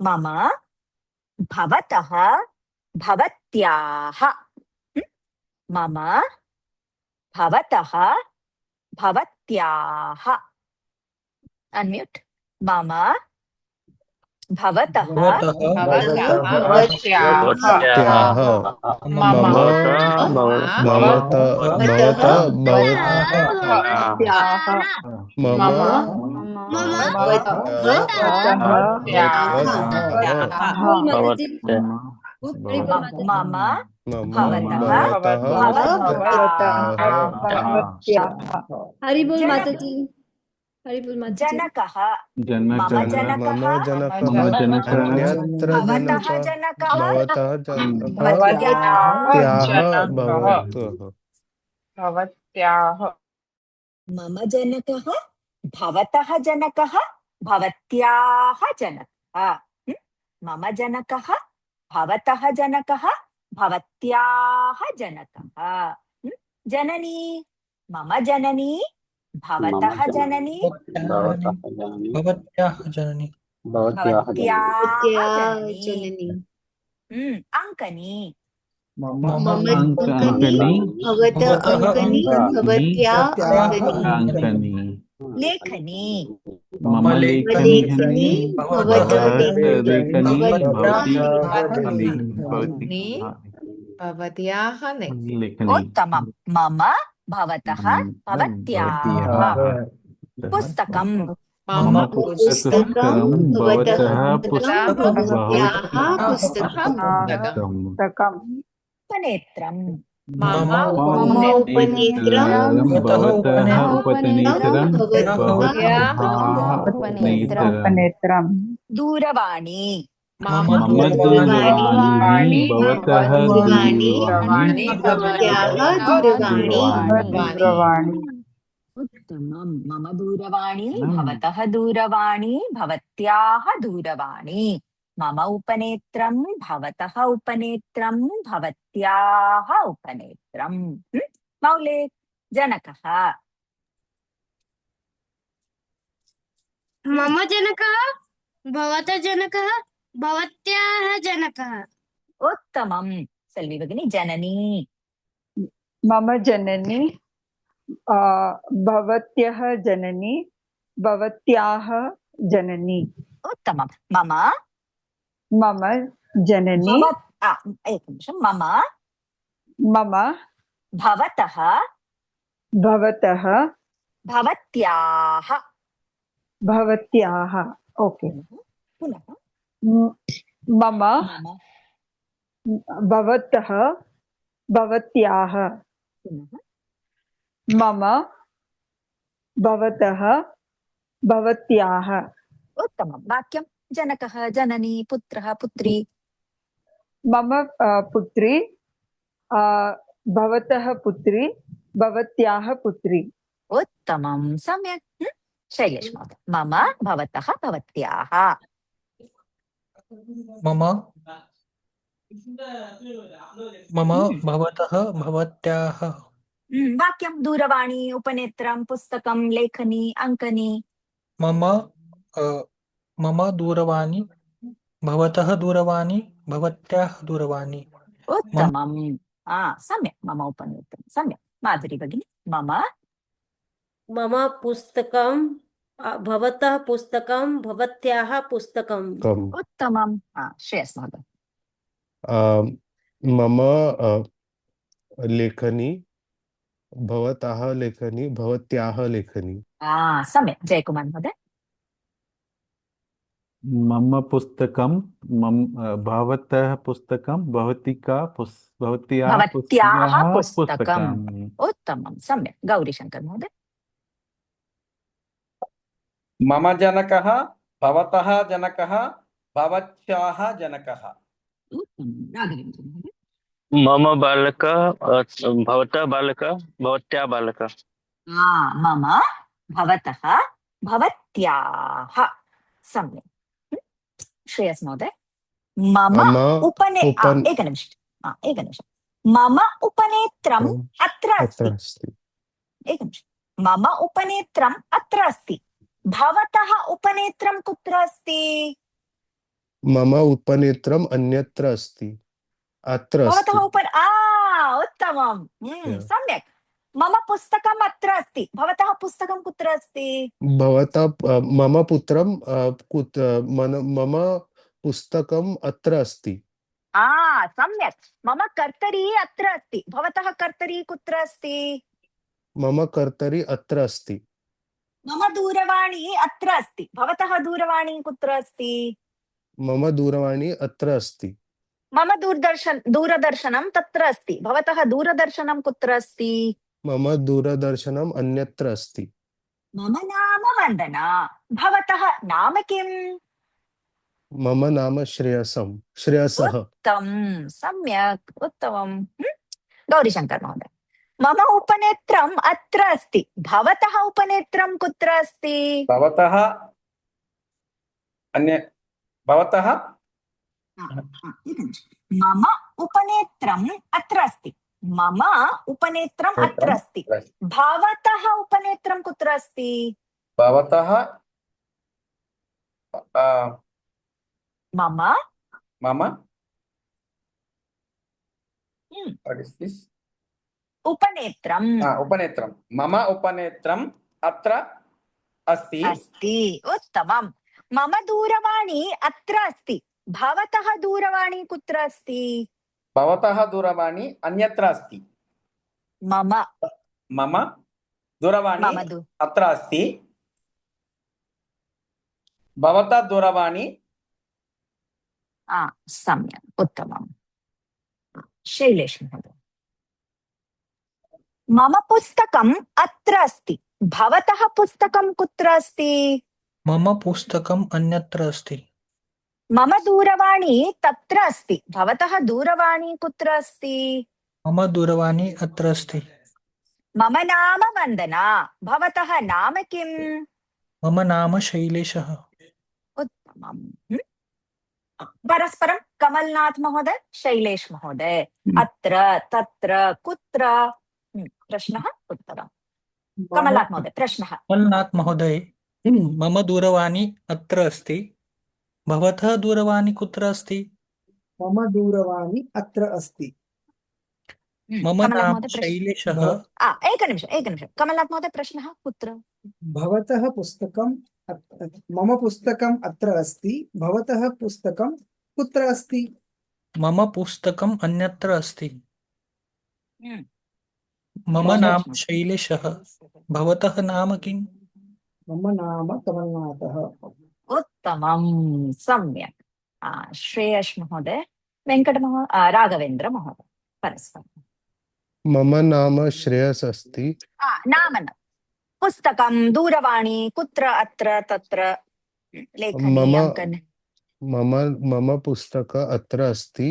मम भवतः भवत्याः मम भवतः भवत्याः अन्म्यूट् मम भवतः हरि बोल माता जी हरि बोल माता जी जनकः मम जनकः अन्यत्र भवतः जनकः भवत्याः मम जनकः भवतः जनकः भवत्याः जनकः मम जनकः भवतः जनकः भवत्याः जनकः जननी मम जननी भवतः जननी भवत्याः जननी भवत्याः जननी अङ्कनी मम अङ्कनी भवतः अङ्कनी भवत्याः अङ्कनी लेखनी मम लेखनी भवतः लेखनी भवत्याः लेखनी उत्तमं मम भवतः भवत्याः पुस्तकं मम पुस्तकं भवतः पुस्तकम् उपनेत्रं मम उपनेत्रं भवतः उपनेत्रं उपनेत्रं दूरवाणी मम दूरवाणी भवतः दूरवाणी उत्तमं मम दूरवाणी भवतः दूरवाणी भवत्याः दूरवाणी मम उपनेत्रं भवतः उपनेत्रं भवत्याः उपनेत्रं मौले जनकः मम जनकः भवतः जनकः भवत्याः जनकः उत्तमं सेल्वी भगिनी जननी मम जननी भवत्यः जननी भवत्याः जननी उत्तमं मम जननी एकनिमिषं मम भवतः भवत्याः भवत्याः ओके पुनः मम मम भवतः भवत्याः पुनः मम भवतः भवत्याः उत्तमं वाक्यं जनकः जननी पुत्रः पुत्री मम पुत्री भवतः पुत्री भवत्याः पुत्री उत्तमं सम्यक् शैलेश महोदय मम भवतः भवत्याः मम मम भवतः भवत्याः वाक्यं दूरवाणी उपनेत्रं पुस्तकं लेखनी अङ्कनी मम मम दूरवाणी भवतः दूरवाणी भवत्याः दूरवाणी मम उत्तमं सम्यक् मम उपनेत्रं सम्यक् माधुरी भगिनी मम मम पुस्तकं भवतः पुस्तकं भवत्याः पुस्तकम् उत्तमं श्रेयस महोदय मम लेखनी भवतः लेखनी भवत्याः लेखनी सम्यक् जयकुमार महोदय मम पुस्तकं भवतः पुस्तकं भवत्याः भवत्याः पुस्तकं पुस्तकम् उत्तमं सम्यक् गौरीशङ्कर महोदय मम जनकः भवतः जनकः भवत्याः जनकः राघवेन्द्र महोदय मम बालकः भवतः बालकः भवत्याः बालकः मम भवतः भवत्याः सम्यक् श्रेयस महोदय मम एकनिमिषं मम उपनेत्रम् अत्र अस्ति एकनिमिषं मम उपनेत्रम् अत्र अस्ति भवतः उपनेत्रं कुत्र अस्ति मम उपनेत्रम् अन्यत्र अस्ति अत्र भवतः अस्ति उत्तमं सम्यक् मम पुस्तकम् अत्र अस्ति भवतः पुस्तकं कुत्र अस्ति भवतः मम पुत्रं मम पुस्तकम् अत्र अस्ति सम्यक् मम कर्तरी अत्र अस्ति भवतः कर्तरी कुत्र अस्ति मम कर्तरी अत्र अस्ति मम दूरवाणी अत्र अस्ति भवतः दूरवाणी कुत्र अस्ति मम दूरवाणी अत्र अस्ति मम दूरदर्शनं तत्र अस्ति भवतः दूरदर्शनं कुत्र अस्ति मम दूरदर्शनम् अन्यत्र अस्ति मम नाम वन्दना भवतः नाम किम् मम नाम श्रेयसः उत्तमं सम्यक् उत्तमं गौरीशङ्कर महोदय मम उपनेत्रम् अत्र अस्ति भवतः उपनेत्रं कुत्र अस्ति भवतः मम उपनेत्रम् अत्र अस्ति मम उपनेत्रम् अत्र अस्ति भवतः उपनेत्रं कुत्र अस्ति भवतः मम मम what is this उपनेत्रं मम उपनेत्रम् अत्र अस्ति उत्तमं मम दूरवाणी अत्र अस्ति भवतः दूरवाणी कुत्र अस्ति भवतः दूरवाणी अन्यत्र अस्ति मम दूरवाणी अत्र अस्ति भवतः दूरवाणी सम्यक् उत्तमं शैलेश महोदय मम पुस्तकम् अत्र अस्ति भवतः पुस्तकं कुत्र अस्ति मम पुस्तकम् अन्यत्र अस्ति मम दूरवाणी तत्र अस्ति भवतः दूरवाणी कुत्र अस्ति मम दूरवाणी अत्र अस्ति मम नाम वन्दना भवतः नाम किम् मम नाम शैलेशः उत्तमम् परस्परं कमलनाथ महोदय शैलेश महोदय अत्र तत्र कुत्र प्रश्नः उत्तरं कमलनाथ महोदय प्रश्नः कमलनाथ महोदय मम दूरवाणी अत्र अस्ति भवतः दूरवाणी कुत्र अस्ति मम दूरवाणी अत्र अस्ति मम नाम शैलेशः एकनिमिषं कमलनाथ महोदय प्रश्नः कुत्र भवतः पुस्तकं मम पुस्तकम् अत्र अस्ति भवतः पुस्तकं कुत्र अस्ति मम पुस्तकम् अन्यत्र अस्ति मम नाम शैलेशः भवतः नाम किम् मम नाम कमलनाथः। उत्तमं, सम्यक्। श्रेयस महोदय, राघवेन्द्र महोदय, परस्परं। मम नाम श्रेयस अस्ति। नाम न, पुस्तकं, दूरवाणी, कुत्र, अत्र, तत्र, लेखनी, मम अङ्कन। मम मम पुस्तक अत्र अस्ति।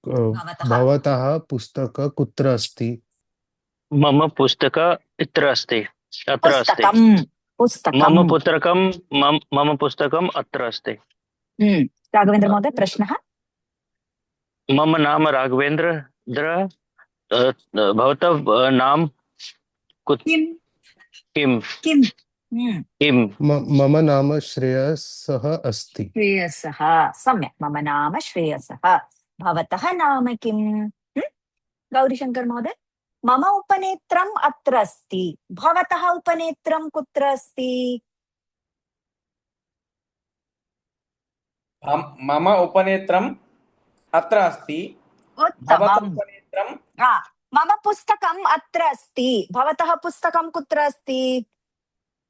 भवतः भवतः पुस्तक कुत्र अस्ति? मम पुस्तक इत्र अस्ति, अत्र अस्ति। पुस्तकं, पुस्तकं। मम पुस्तकम् अत्र अस्ति। राघवेन्द्र महोदय, प्रश्नः? मम नाम राघवेन्द्र। भवतः नाम किं? किं? किं? किं? मम नाम श्रेयसः अस्ति। श्रेयसः, सम्यक्। मम नाम श्रेयसः। भवतः नाम किम्? गौरीशङ्कर महोदय, मम उपनेत्रम् अत्र अस्ति। भवतः उपनेत्रं कुत्र अस्ति? मम उपनेत्रम् अत्र अस्ति। भवतः उत्तमम्। उपनेत्रं मम पुस्तकम् अत्र अस्ति। भवतः पुस्तकं कुत्र अस्ति?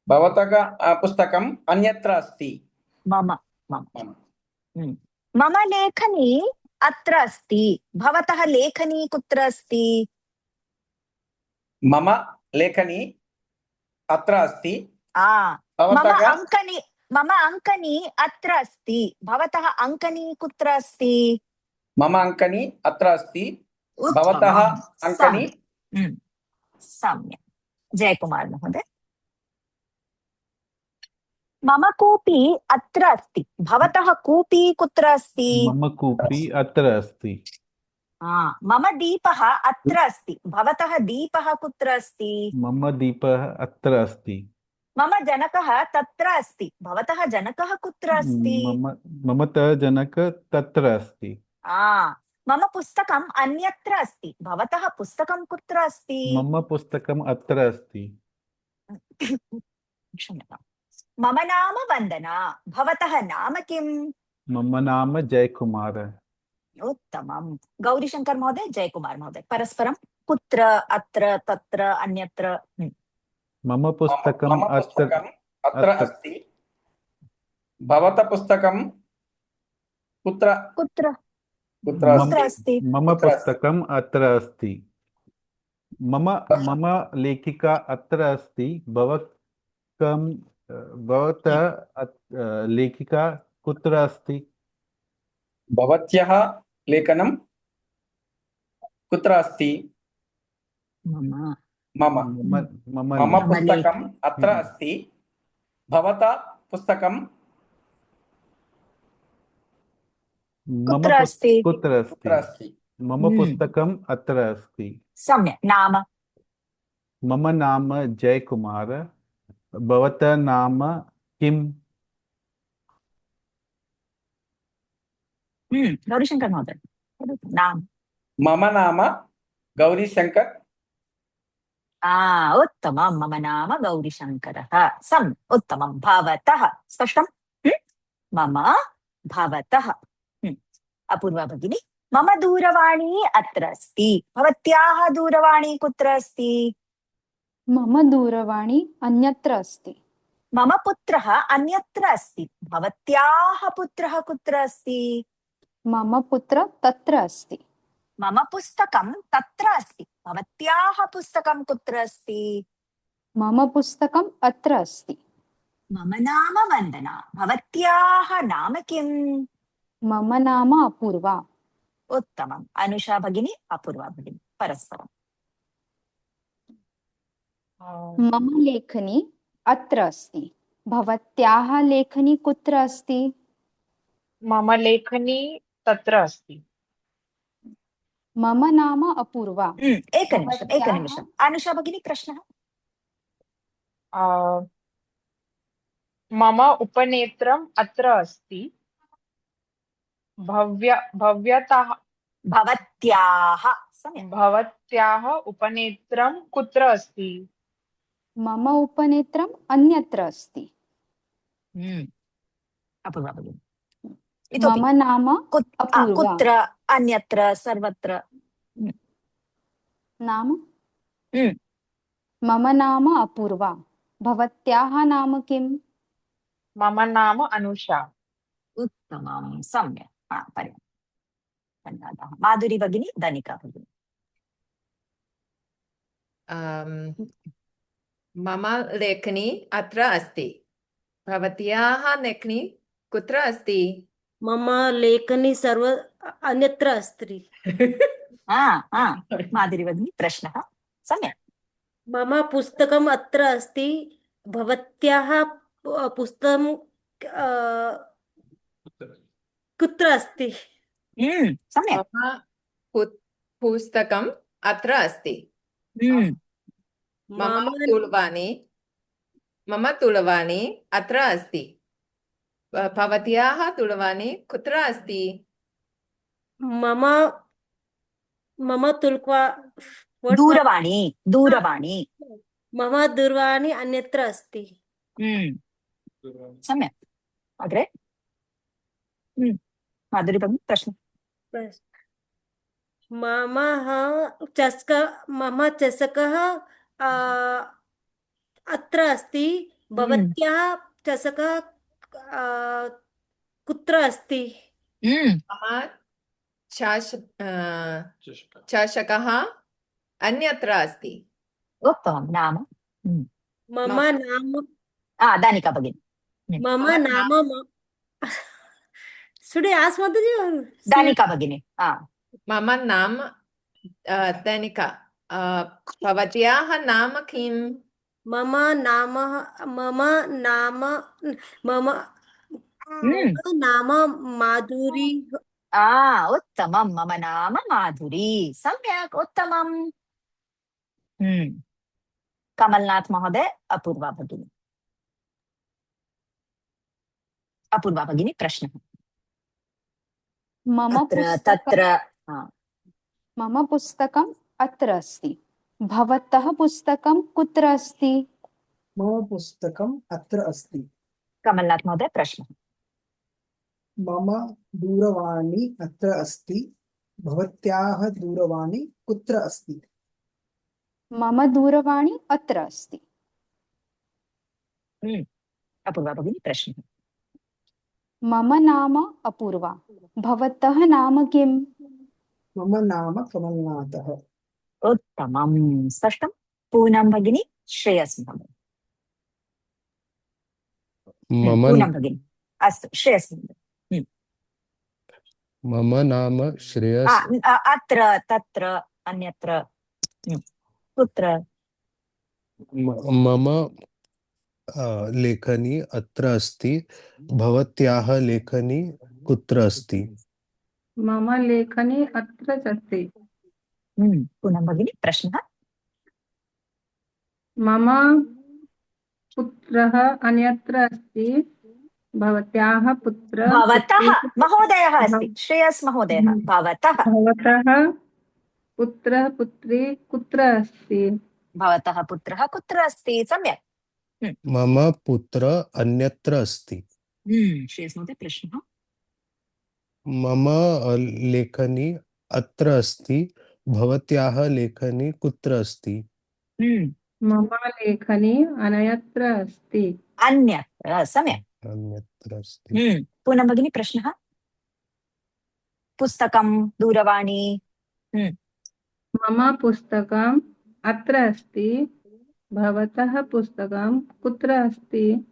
भवतः पुस्तकम् अन्यत्र अस्ति। मम मम लेखनी अत्र अस्ति। भवतः लेखनी कुत्र अस्ति? मम लेखनी अत्र अस्ति। मम अङ्कनी अत्र अस्ति। भवतः अङ्कनी कुत्र अस्ति? मम अङ्कनी अत्र अस्ति। भवतः अङ्कनी सम्यक्। जयकुमार महोदय, मम कूपी अत्र अस्ति। भवतः कूपी कुत्र अस्ति? मम कूपी अत्र अस्ति। मम दीपः अत्र अस्ति। भवतः दीपः कुत्र अस्ति? मम दीपः अत्र अस्ति। मम जनकः तत्र अस्ति। भवतः जनकः कुत्र अस्ति? मम जनक तत्र अस्ति। मम पुस्तकम् अन्यत्र अस्ति। भवतः पुस्तकं कुत्र अस्ति? मम पुस्तकम् अत्र अस्ति। क्षम्यताम्। मम नाम वन्दना। भवतः नाम किम्? मम नाम जयकुमार। उत्तमं। गौरीशङ्कर महोदय, जयकुमार महोदय, परस्परं कुत्र, अत्र, तत्र, अन्यत्र। मम पुस्तकम् अत्र अस्ति। भवतः पुस्तकं कुत्र कुत्र कुत्र अस्ति? मम पुस्तकम् अत्र अस्ति। मम लेखिका अत्र अस्ति। भवतः लेखिका कुत्र अस्ति? भवत्याः लेखनं कुत्र अस्ति? मम पुस्तकम् अत्र अस्ति। भवतः पुस्तकं कुत्र अस्ति? कुत्र अस्ति? मम पुस्तकम् अत्र अस्ति। सम्यक्। नाम? मम नाम जयकुमार। भवतः नाम किम्? गौरीशङ्कर महोदय, नाम? मम नाम गौरीशङ्कर। उत्तमं। मम नाम गौरीशङ्करः। उत्तमं। भवतः स्पष्टं? मम, भवतः। अपूर्वा भगिनी, मम दूरवाणी अत्र अस्ति। भवत्याः दूरवाणी कुत्र अस्ति? मम दूरवाणी अन्यत्र अस्ति। मम पुत्रः अन्यत्र अस्ति। भवत्याः पुत्रः कुत्र अस्ति? मम पुत्र तत्र अस्ति। मम पुस्तकं तत्र अस्ति। भवत्याः पुस्तकं कुत्र अस्ति? मम पुस्तकम् अत्र अस्ति। मम नाम वन्दना। भवत्याः नाम किम्? मम नाम अपूर्वा। उत्तमम्। अनुषा भगिनी, अपूर्वा भगिनी, परस्परम्। मम लेखनी अत्र अस्ति। भवत्याः लेखनी कुत्र अस्ति? मम लेखनी तत्र अस्ति। मम नाम अपूर्वा। एकनिमिषम्। अनुषा भगिनी, प्रश्नः? मम उपनेत्रम् अत्र अस्ति। भवत्याः उपनेत्रं कुत्र अस्ति? मम उपनेत्रम् अन्यत्र अस्ति। अपूर्वा भगिनी, मम नाम अपूर्वा। कुत्र, अन्यत्र, सर्वत्र? नाम? मम नाम अपूर्वा। भवत्याः नाम किम्? मम नाम अनुषा। उत्तमं सम्यक् पर्याप्तं धन्यवादः। माधुरी भगिनी, धनिका भगिनी। मम लेखनी अत्र अस्ति। भवत्याः लेखनी कुत्र अस्ति? मम लेखनी अन्यत्र अस्ति। माधुरी भगिनी, प्रश्नः सम्यक्। मम पुस्तकम् अत्र अस्ति। भवत्याः पुस्तकं कुत्र अस्ति? सम्यक्। मम पुस्तकम् अत्र अस्ति। मम दूरवाणी अत्र अस्ति। भवत्याः दूरवाणी कुत्र अस्ति? मम दूरवाणी मम दूरवाणी अन्यत्र अस्ति। सम्यक्। अग्रे माधुरी भगिनी, प्रश्न। मम चषकः अत्र अस्ति। भवत्याः चषकः कुत्र अस्ति? मम चषकः अन्यत्र अस्ति। उत्तमं। नाम? मम नाम दानिका भगिनी। मम नाम Should I ask Mataji or दानिका भगिनी? मम नाम दानिका। भवत्याः नाम किम्? मम नाम माधुरी। उत्तमं। मम नाम माधुरी। सम्यक्, उत्तमं। कमलनाथ महोदय, अपूर्वा भगिनी। अपूर्वा भगिनी, प्रश्नः। मम पुस्तकम् अत्र अस्ति। भवतः पुस्तकं कुत्र अस्ति? मम पुस्तकम् अत्र अस्ति। कमलनाथ महोदय, प्रश्नः। मम दूरवाणी अत्र अस्ति। भवत्याः दूरवाणी कुत्र अस्ति? मम दूरवाणी अत्र अस्ति। अपूर्वा भगिनी, प्रश्नः। मम नाम अपूर्वा। भवतः नाम किम्? मम नाम कमलनाथः। उत्तमं। स्पष्टं। पूनम भगिनी, श्रेयस महोदय। पूनम भगिनी, अस्तु, श्रेयस महोदय। मम नाम श्रेयस। अत्र, तत्र, अन्यत्र, कुत्र? मम लेखनी अत्र अस्ति। भवत्याः लेखनी कुत्र अस्ति? मम लेखनी अत्र अस्ति। पूनम भगिनी, प्रश्नः। मम पुत्रः अन्यत्र अस्ति। भवत्याः पुत्रः महोदयः अस्ति। श्रेयस महोदयः, भवतः पुत्रः पुत्री कुत्र अस्ति? भवतः पुत्रः कुत्र अस्ति? सम्यक्। मम पुत्र अन्यत्र अस्ति। श्रेयस महोदय, प्रश्नः। मम लेखनी अत्र अस्ति। भवत्याः लेखनी कुत्र अस्ति? मम लेखनी अन्यत्र अस्ति। अन्यत्र। सम्यक्। अन्यत्र अस्ति। पूनम भगिनी, प्रश्नः। पुस्तकं, दूरवाणी। मम पुस्तकम् अत्र अस्ति। भवतः पुस्तकं कुत्र अस्ति?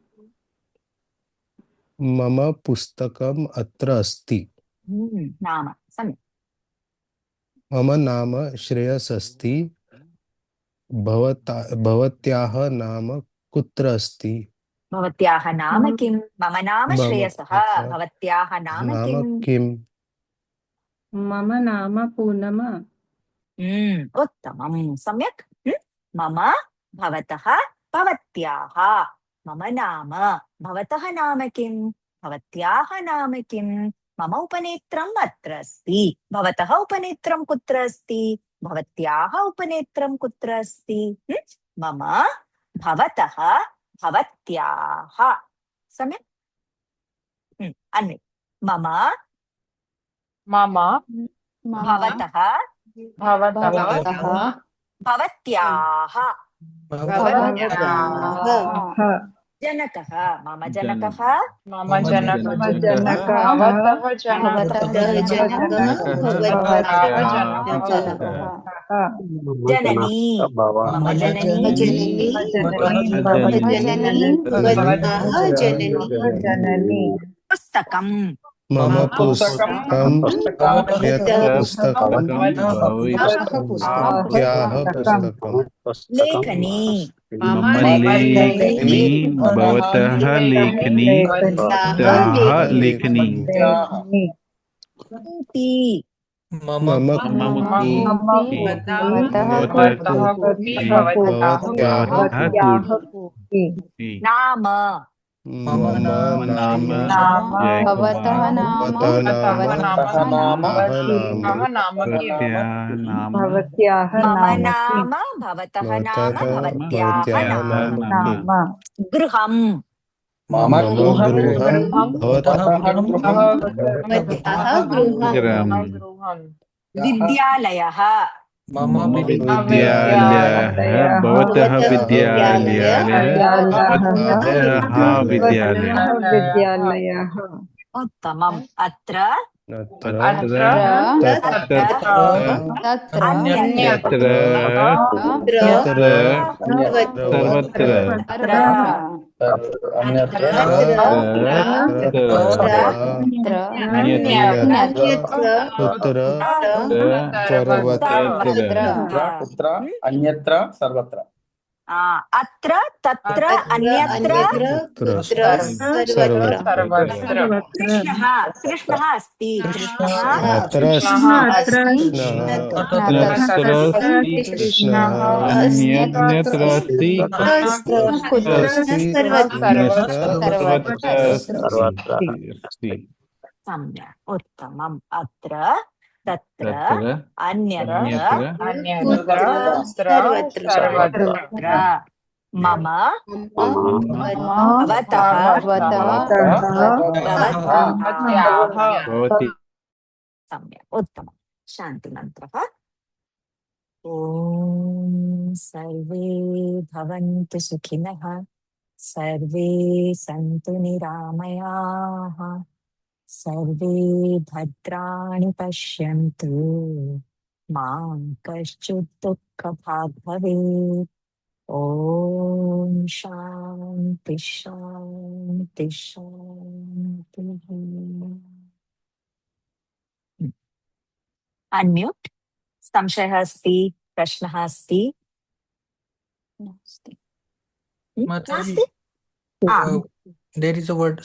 मम पुस्तकम् अत्र अस्ति। नाम? सम्यक्। मम नाम श्रेयस अस्ति। भवत्याः नाम कुत्र अस्ति? भवत्याः नाम किं? मम नाम श्रेयसः। भवत्याः नाम किम्? मम नाम पूनम। उत्तमं। सम्यक्। मम, भवतः, भवत्याः। मम नाम, भवतः नाम किं? भवत्याः नाम किं? मम उपनेत्रम् अत्र अस्ति। भवतः उपनेत्रं कुत्र अस्ति? भवत्याः उपनेत्रं कुत्र अस्ति? मम, भवतः, भवत्याः। सम्यक्। अन्वित। मम, भवतः, भवत्याः। भवत्याः जनकः मम जनकः मम जनकः भवतः जनकः जननी मम जननी जननी पुस्तकं मम पुस्तकं भवत्याः पुस्तकं लेखनी मम लेखनी भवतः लेखनी ताः लेखनी कूपी मम भवत्याः कूपी नाम मम नाम भवतः नाम भवत्याः मम नाम नाम भवतः नाम भवत्याः नाम नाम गृहं मम गृहं भवतः गृहं विद्यालयः मम विद्यालयः भवतः विद्यालयः विद्यालयः उत्तमम् अत्र अन्यत्र सर्वत्र अत्र तत्र अन्यत्र कृष्णः कृष्णः अस्ति अन्यत्र अस्ति सम्यक् उत्तमम् अत्र तत्र अन्यत्र सर्वत्र मम भवतः सम्यक् उत्तमं शान्तिमन्त्रः ॐ सर्वे भवन्तु सुखिनः सर्वे सन्तु निरामयाः सर्वे भद्राणि पश्यन्तु मा कश्चित् दुःखभाग् भवेत् ॐ शान्ति शान्ति शान्तिः अन्म्यूट् संशयः अस्ति प्रश्नः अस्ति नास्ति नास्ति there is a word